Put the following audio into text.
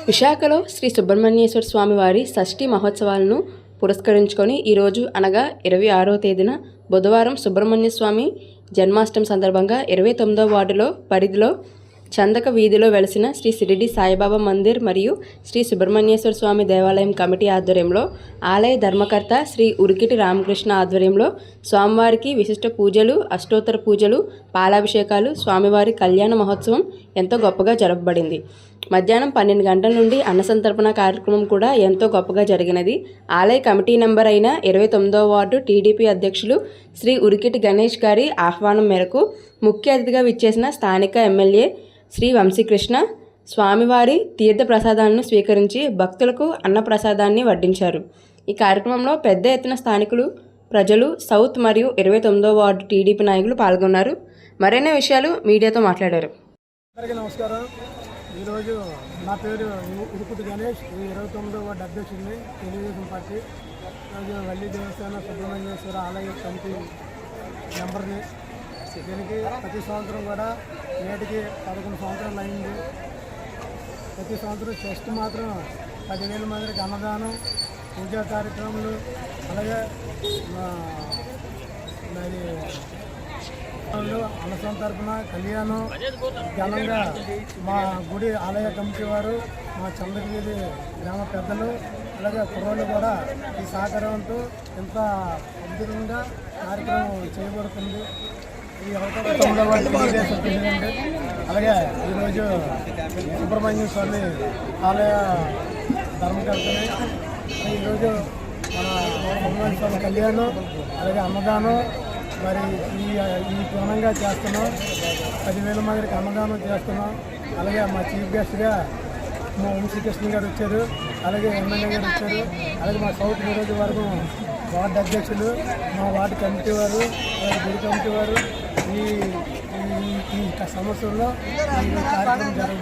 విశాఖలో శ్రీ సుబ్రహ్మణ్యేశ్వర స్వామి వారి షష్ఠి మహోత్సవాలను పురస్కరించుకొని ఈరోజు అనగా 26వ తేదీన బుధవారం సుబ్రహ్మణ్య స్వామి జన్మాష్టమి సందర్భంగా 29వ వార్డులో పరిధిలో చందక వీధిలో వెలిసిన శ్రీ షిరిడి సాయిబాబా మందిర్ మరియు శ్రీ సుబ్రహ్మణ్యేశ్వర స్వామి దేవాలయం కమిటీ ఆధ్వర్యంలో ఆలయ ధర్మకర్త శ్రీ ఉరికిటి రామకృష్ణ ఆధ్వర్యంలో స్వామివారికి విశిష్ట పూజలు, అష్టోత్తర పూజలు, పాలాభిషేకాలు, స్వామివారి కళ్యాణ మహోత్సవం ఎంతో గొప్పగా జరపబడింది. మధ్యాహ్నం 12 గంటల నుండి అన్నసంతర్పణ కార్యక్రమం కూడా ఎంతో గొప్పగా జరిగినది. ఆలయ కమిటీ నెంబర్ అయిన 29వ వార్డు టీడీపీ అధ్యక్షులు శ్రీ ఉరికిటి గణేష్ గారి ఆహ్వానం మేరకు ముఖ్య అతిథిగా విచ్చేసిన స్థానిక ఎమ్మెల్యే శ్రీ వంశీకృష్ణ స్వామివారి తీర్థ ప్రసాదాలను స్వీకరించి భక్తులకు అన్నప్రసాదాన్ని వడ్డించారు. ఈ కార్యక్రమంలో పెద్ద ఎత్తున స్థానికులు, ప్రజలు, సౌత్ మరియు 29వ వార్డు టీడీపీ నాయకులు పాల్గొన్నారు. మరిన్ని విషయాలు మీడియాతో మాట్లాడారు. అందరికీ నమస్కారం. ఈరోజు నా పేరు ఉరుకుటి గణేష్, 29వ వార్డు అధ్యక్షుడిని, తెలుగుదేశం పార్టీ. ఈరోజు వల్లి దేవస్థానం సుబ్రహ్మణ్యేశ్వర ఆలయ కమిటీ మెంబర్ని. దీనికి ప్రతి సంవత్సరం కూడా నేటికి 11 సంవత్సరాలు అయింది. ప్రతి సంవత్సరం చెస్ట్ మాత్రం 10,000 మందికి అన్నదానం, పూజా కార్యక్రమాలు, అలాగే మరి అన్నసంతర్పణ, కళ్యాణం ఘనంగా మా గుడి ఆలయ కమిటీ వారు, మా చంద్రగిరి గ్రామ పెద్దలు, అలాగే కుర్రోళ్ళు కూడా ఈ సహకారంతో ఎంత అద్భుతంగా కార్యక్రమం చేయబడుతుంది. ఈ అవకాశం ప్రెసిడెంట్, అలాగే ఈరోజు సుబ్రహ్మణ్య స్వామి ఆలయ ధర్మకర్తని, ఈరోజు మన సుబ్రహ్మణ్య స్వామి కళ్యాణం, అలాగే అన్నదానం మరి ఈ ఘనంగా చేస్తున్నాం. 10,000 మందికి అన్నదానం చేస్తున్నాం. అలాగే మా చీఫ్ గెస్ట్గా మా వంశీకృష్ణ గారు వచ్చారు, అలాగే ఎమ్మెల్యే గారు వచ్చారు, అలాగే మా సౌత్ నియోజకవర్గం వార్డు అధ్యక్షులు, మా వార్డు కమిటీ వారు, అలాగే గుడి కమిటీ వారు ఈ సమస్యల్లో ఈ కార్యక్రమం జరుగుతుంది.